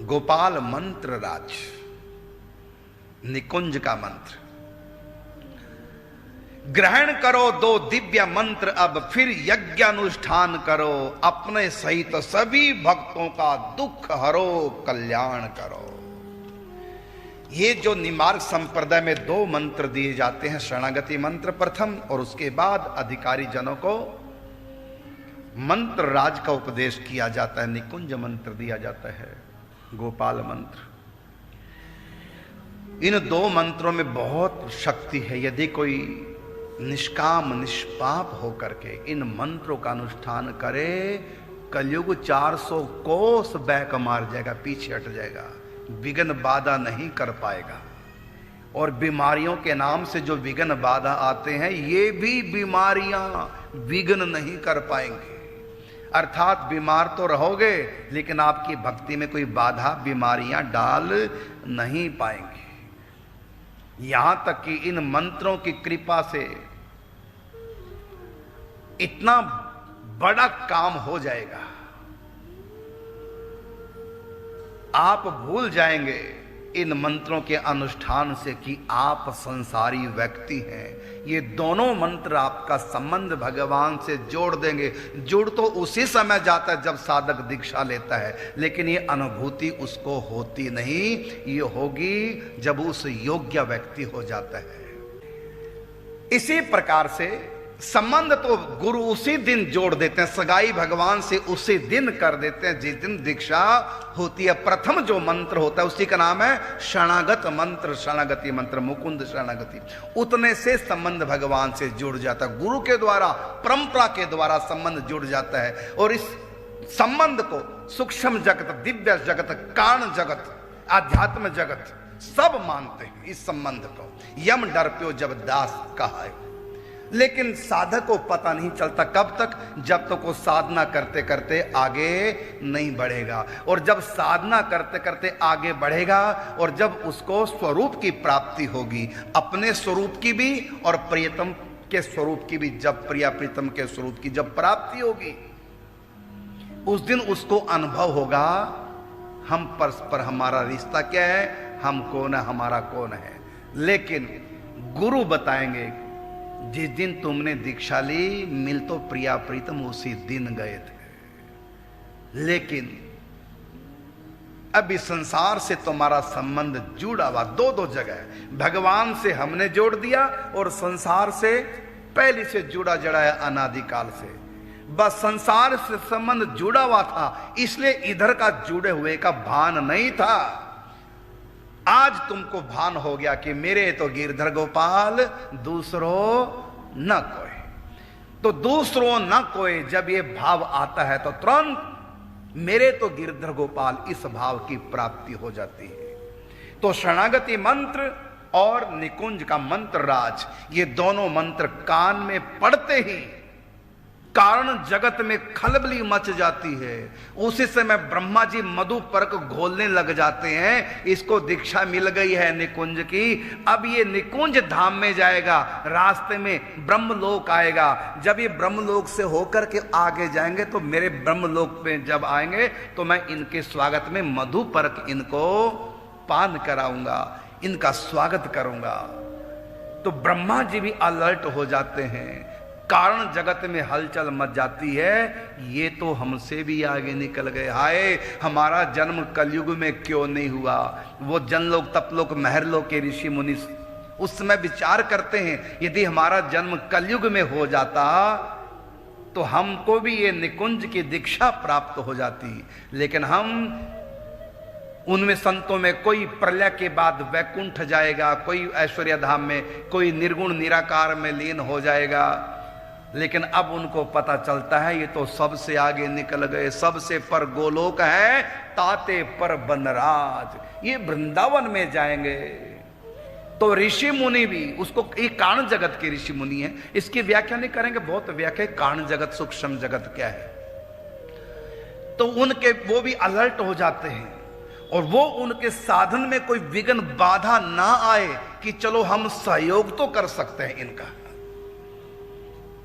गोपाल मंत्र राज, निकुंज का मंत्र। ग्रहण करो दो दिव्य मंत्र, अब फिर यज्ञ अनुष्ठान करो, अपने सहित सभी भक्तों का दुख हरो, कल्याण करो। ये जो निमार्ग संप्रदाय में दो मंत्र दिए जाते हैं, शरणागति मंत्र प्रथम और उसके बाद अधिकारी जनों को मंत्र राज का उपदेश किया जाता है, निकुंज मंत्र दिया जाता है, गोपाल मंत्र। इन दो मंत्रों में बहुत शक्ति है। यदि कोई निष्काम निष्पाप होकर के इन मंत्रों का अनुष्ठान करे, कलयुग 400 कोस बैक मार जाएगा, पीछे हट जाएगा, विघ्न बाधा नहीं कर पाएगा। और बीमारियों के नाम से जो विघ्न बाधा आते हैं, ये भी बीमारियां विघ्न नहीं कर पाएंगे। अर्थात बीमार तो रहोगे लेकिन आपकी भक्ति में कोई बाधा बीमारियां डाल नहीं पाएंगे। यहां तक कि इन मंत्रों की कृपा से इतना बड़ा काम हो जाएगा, आप भूल जाएंगे इन मंत्रों के अनुष्ठान से कि आप संसारी व्यक्ति हैं। ये दोनों मंत्र आपका संबंध भगवान से जोड़ देंगे। जुड़ तो उसी समय जाता है जब साधक दीक्षा लेता है, लेकिन ये अनुभूति उसको होती नहीं, ये होगी जब उस योग्य व्यक्ति हो जाता है। इसी प्रकार से संबंध तो गुरु उसी दिन जोड़ देते हैं, सगाई भगवान से उसी दिन कर देते हैं जिस दिन दीक्षा होती है। प्रथम जो मंत्र होता है उसी का नाम है शरणागत मंत्र, शरणागति मंत्र, मुकुंद शरणागति। उतने से संबंध भगवान से जुड़ जाता है, गुरु के द्वारा, परंपरा के द्वारा संबंध जुड़ जाता है। और इस संबंध को सूक्ष्म जगत, दिव्य जगत, कारण जगत, आध्यात्म जगत सब मानते हैं इस संबंध को। यम डरप्यो जब दास कहा है, लेकिन साधक को पता नहीं चलता कब तक, जब तक वो साधना करते करते आगे नहीं बढ़ेगा। और जब साधना करते करते आगे बढ़ेगा और जब उसको स्वरूप की प्राप्ति होगी, अपने स्वरूप की भी और प्रियतम के स्वरूप की भी, जब प्रिया प्रीतम के स्वरूप की जब प्राप्ति होगी, उस दिन उसको अनुभव होगा हम परस्पर हमारा रिश्ता क्या है, हम कौन है, हमारा कौन है। लेकिन गुरु बताएंगे जिस दिन तुमने दीक्षा ली, मिल तो प्रिया प्रीतम उसी दिन गए थे, लेकिन अब इस संसार से तुम्हारा संबंध जुड़ा हुआ दो दो जगह है। भगवान से हमने जोड़ दिया और संसार से पहले से जुड़ा जड़ा है अनादिकाल से। बस संसार से संबंध जुड़ा हुआ था, इसलिए इधर का जुड़े हुए का भान नहीं था। आज तुमको भान हो गया कि मेरे तो गिरधर गोपाल, दूसरों न कोई। तो दूसरों न कोई जब ये भाव आता है तो तुरंत मेरे तो गिरधर गोपाल, इस भाव की प्राप्ति हो जाती है। तो शरणागति मंत्र और निकुंज का मंत्र राज, ये दोनों मंत्र कान में पड़ते ही कारण जगत में खलबली मच जाती है। उसी समय ब्रह्मा जी मधु पर्क घोलने लग जाते हैं, इसको दीक्षा मिल गई है निकुंज की, अब ये निकुंज धाम में जाएगा, रास्ते में ब्रह्मलोक आएगा। जब ये ब्रह्मलोक से होकर के आगे जाएंगे तो मेरे ब्रह्मलोक में जब आएंगे तो मैं इनके स्वागत में मधु पर्क इनको पान कराऊंगा, इनका स्वागत करूंगा। तो ब्रह्मा जी भी अलर्ट हो जाते हैं, कारण जगत में हलचल मच जाती है, ये तो हमसे भी आगे निकल गए, हाय हमारा जन्म कलयुग में क्यों नहीं हुआ। वो जनलोक, तपलोक, महरलोक के ऋषि मुनि उस समय विचार करते हैं, यदि हमारा जन्म कलयुग में हो जाता तो हमको भी ये निकुंज की दीक्षा प्राप्त हो जाती। लेकिन हम उनमें संतों में कोई प्रलय के बाद वैकुंठ जाएगा, कोई ऐश्वर्य धाम में, कोई निर्गुण निराकार में लीन हो जाएगा। लेकिन अब उनको पता चलता है ये तो सबसे आगे निकल गए, सबसे पर गोलोक है, ताते पर बनराज, ये वृंदावन में जाएंगे। तो ऋषि मुनि भी उसको, ये कारण जगत के ऋषि मुनि है, इसकी व्याख्या नहीं करेंगे, बहुत व्याख्या, कारण जगत सूक्ष्म जगत क्या है। तो उनके वो भी अलर्ट हो जाते हैं और वो उनके साधन में कोई विघ्न बाधा ना आए कि चलो हम सहयोग तो कर सकते हैं इनका।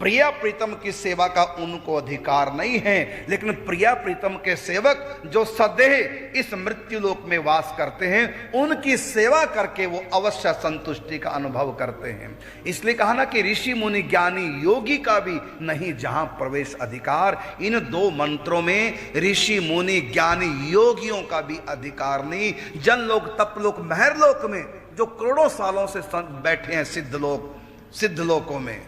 प्रिया प्रीतम की सेवा का उनको अधिकार नहीं है, लेकिन प्रिया प्रीतम के सेवक जो सदैव इस मृत्यु लोक में वास करते हैं, उनकी सेवा करके वो अवश्य संतुष्टि का अनुभव करते हैं। इसलिए कहा ना कि ऋषि मुनि ज्ञानी योगी का भी नहीं जहां प्रवेश अधिकार। इन दो मंत्रों में ऋषि मुनि ज्ञानी योगियों का भी अधिकार नहीं। जन लोक, तप लोक, महर लोक में जो करोड़ों सालों से बैठे हैं सिद्ध लोकों में,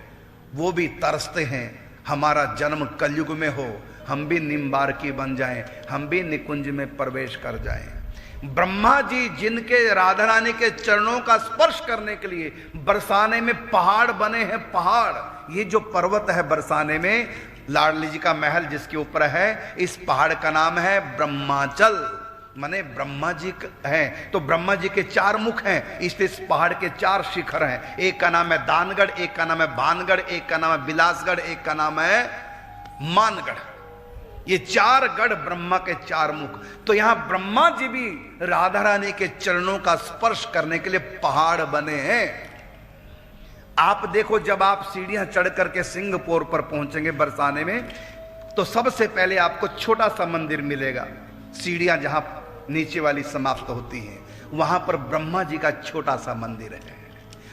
वो भी तरसते हैं हमारा जन्म कलयुग में हो, हम भी निम्बार्की बन जाएं, हम भी निकुंज में प्रवेश कर जाएं। ब्रह्मा जी जिनके राधा रानी के चरणों का स्पर्श करने के लिए बरसाने में पहाड़ बने हैं, पहाड़, ये जो पर्वत है बरसाने में, लाडली जी का महल जिसके ऊपर है, इस पहाड़ का नाम है ब्रह्माचल, माने ब्रह्मा जी हैं। तो ब्रह्मा जी के 4 मुख हैं, इसलिए इस पहाड़ के 4 शिखर हैं। एक का नाम है दानगढ़, एक का नाम है भानगढ़, एक का नाम है बिलासगढ़, एक का नाम है मानगढ़। ये 4 गढ़ ब्रह्मा के 4 मुख। तो यहां ब्रह्मा जी भी राधा रानी के चरणों का स्पर्श करने के लिए पहाड़ बने हैं। आप देखो, जब आप सीढ़ियां चढ़ करके सिंगापुर पर पहुंचेंगे बरसाने में, तो सबसे पहले आपको छोटा सा मंदिर मिलेगा। सीढ़ियां जहां नीचे वाली समाप्त होती हैं, वहां पर ब्रह्मा जी का छोटा सा मंदिर है,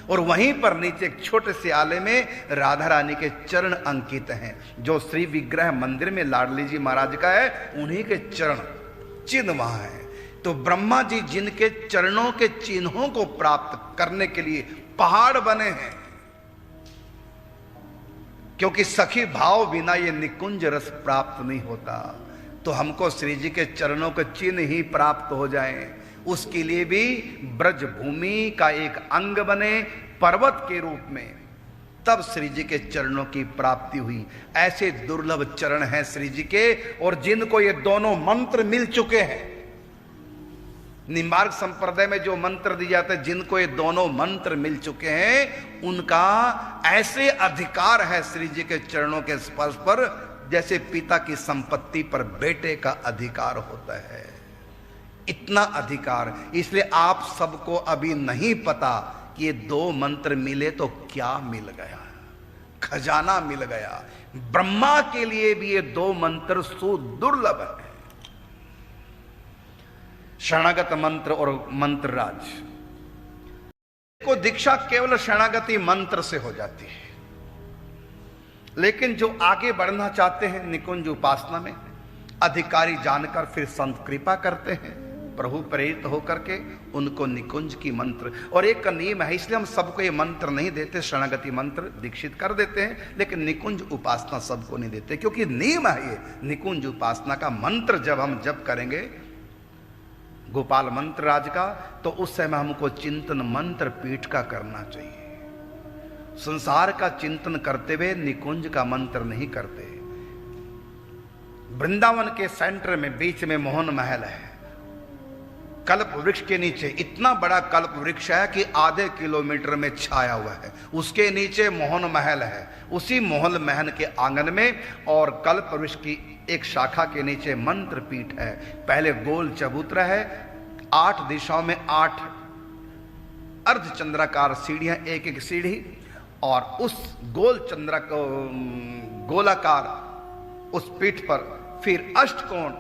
और वहीं पर नीचे एक छोटे से आले में राधा रानी के चरण अंकित हैं। जो श्री विग्रह मंदिर में लाडली जी महाराज का है, उन्हीं के चरण चिन्ह वहां है। तो ब्रह्मा जी जिनके चरणों के चिन्हों को प्राप्त करने के लिए पहाड़ बने हैं, क्योंकि सखी भाव बिना ये निकुंज रस प्राप्त नहीं होता। तो हमको श्री जी के चरणों के चिन्ह ही प्राप्त हो जाएं, उसके लिए भी ब्रज भूमि का एक अंग बने पर्वत के रूप में, तब श्री जी के चरणों की प्राप्ति हुई। ऐसे दुर्लभ चरण हैं श्री जी के, और जिनको ये दोनों मंत्र मिल चुके हैं। निम्बार्क संप्रदाय में जो मंत्र दिए जाते हैं, जिनको ये दोनों मंत्र मिल चुके हैं, उनका ऐसे अधिकार है श्री जी के चरणों के स्पर्श पर, जैसे पिता की संपत्ति पर बेटे का अधिकार होता है। इतना अधिकार। इसलिए आप सबको अभी नहीं पता कि ये 2 मंत्र मिले तो क्या मिल गया, खजाना मिल गया। ब्रह्मा के लिए भी ये 2 मंत्र सुदुर्लभ है, शरणागत मंत्र और मंत्र राज को दीक्षा केवल शरणागति मंत्र से हो जाती है। लेकिन जो आगे बढ़ना चाहते हैं निकुंज उपासना में, अधिकारी जानकर फिर संत कृपा करते हैं, प्रभु प्रेरित होकर के उनको निकुंज की मंत्र। और एक नियम है, इसलिए हम सबको ये मंत्र नहीं देते, शरणागति मंत्र दीक्षित कर देते हैं, लेकिन निकुंज उपासना सबको नहीं देते, क्योंकि नियम है ये निकुंज उपासना का। मंत्र जब हम जप करेंगे गोपाल मंत्र राज का, तो उस समय हमको चिंतन मंत्र पीठ का करना चाहिए। संसार का चिंतन करते हुए निकुंज का मंत्र नहीं करते। वृंदावन के सेंटर में बीच में मोहन महल है, कल्प वृक्ष के नीचे। इतना बड़ा कल्प वृक्ष है कि आधे किलोमीटर में छाया हुआ है। उसके नीचे मोहन महल है, उसी मोहन महल के आंगन में और कल्प वृक्ष की एक शाखा के नीचे मंत्र पीठ है। पहले गोल चबूतरा है, 8 दिशाओं में 8 अर्धचंद्राकार सीढ़ियां, एक एक सीढ़ी, और उस गोल चंद्र को गोलाकार उस पीठ पर फिर अष्टकोण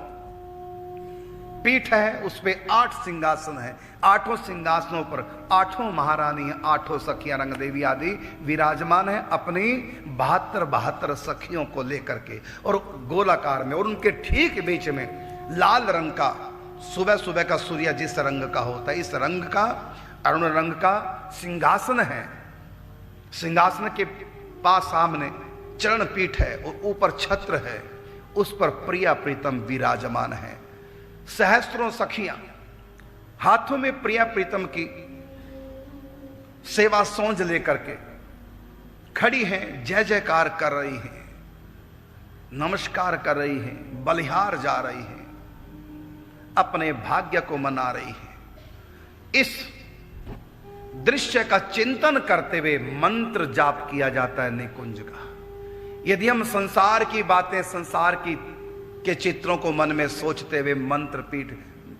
पीठ है, उस पे 8 सिंहासन है। 8 सिंहासनों पर 8 महारानी, 8 सखियां रंग देवी आदि विराजमान है अपनी 72 सखियों को लेकर के, और गोलाकार में। और उनके ठीक बीच में लाल रंग का, सुबह सुबह का सूर्य जिस रंग का होता है, इस रंग का, अरुण रंग का सिंहासन है। सिंहासन के पास सामने चरण पीठ है और ऊपर छत्र है, उस पर प्रिया प्रीतम विराजमान है। सहस्त्रों सखियां हाथों में प्रिया प्रीतम की सेवा सौंज लेकर के खड़ी हैं, जय जयकार कर रही हैं, नमस्कार कर रही हैं, बलिहार जा रही हैं, अपने भाग्य को मना रही हैं। इस दृश्य का चिंतन करते हुए मंत्र जाप किया जाता है निकुंज का। यदि हम संसार की बातें, संसार की के चित्रों को मन में सोचते हुए मंत्र पीठ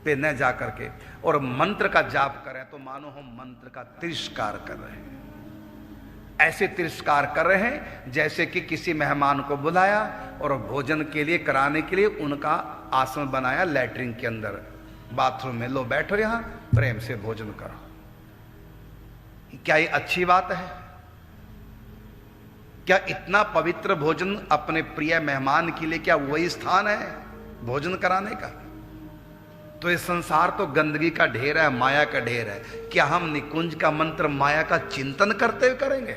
पे न जा करके और मंत्र का जाप करें, तो मानो हम मंत्र का तिरस्कार कर रहे हैं। ऐसे तिरस्कार कर रहे हैं जैसे कि किसी मेहमान को बुलाया और भोजन के लिए कराने के लिए उनका आसन बनाया लैट्रिन के अंदर, बाथरूम में, लो बैठो यहां प्रेम से भोजन करो। क्या ये अच्छी बात है? क्या इतना पवित्र भोजन अपने प्रिय मेहमान के लिए क्या वही स्थान है भोजन कराने का? तो ये संसार तो गंदगी का ढेर है, माया का ढेर है। क्या हम निकुंज का मंत्र माया का चिंतन करते हुए करेंगे?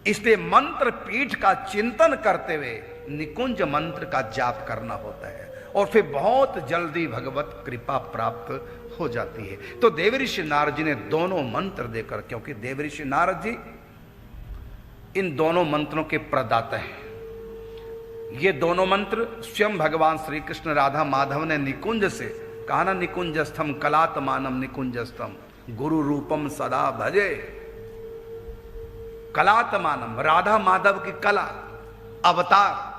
इसलिए मंत्र पीठ का चिंतन करते हुए निकुंज मंत्र का जाप करना होता है और फिर बहुत जल्दी भगवत कृपा प्राप्त हो जाती है। तो देवऋषि नारद जी ने दोनों मंत्र देकर, क्योंकि देवऋषि नारद जी इन दोनों मंत्रों के प्रदाता हैं। ये दोनों मंत्र स्वयं भगवान श्री कृष्ण राधा माधव ने निकुंज से कहा ना, निकुंजस्थम कलात्मानम निकुंजस्थम गुरु रूपम सदा भजे। कलात्मानम राधा माधव की कला, अवतार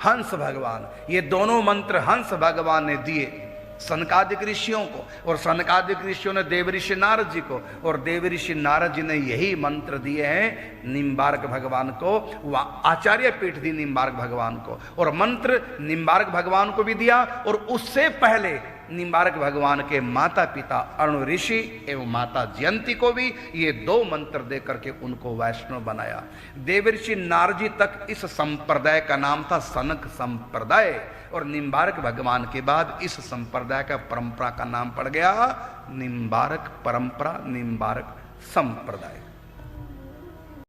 हंस भगवान, ये दोनों मंत्र हंस भगवान ने दिए सनकादिक ऋषियों को, और सनकादिक ऋषियों ने देवऋषि नारद जी को, और देवऋषि नारद जी ने यही मंत्र दिए हैं निम्बार्क भगवान को, आचार्य पीठ दी निम्बार्क भगवान को, और मंत्र निम्बार्क भगवान को भी दिया, और उससे पहले निम्बार्क भगवान के माता पिता अरुण ऋषि एवं माता जयंती को भी ये दो मंत्र दे करके उनको वैष्णव बनाया। देवऋषि नारद जी तक इस संप्रदाय का नाम था सनक संप्रदाय, और निम्बार्क भगवान के बाद इस संप्रदाय का परंपरा का नाम पड़ गया निम्बार्क परंपरा, निम्बार्क संप्रदाय।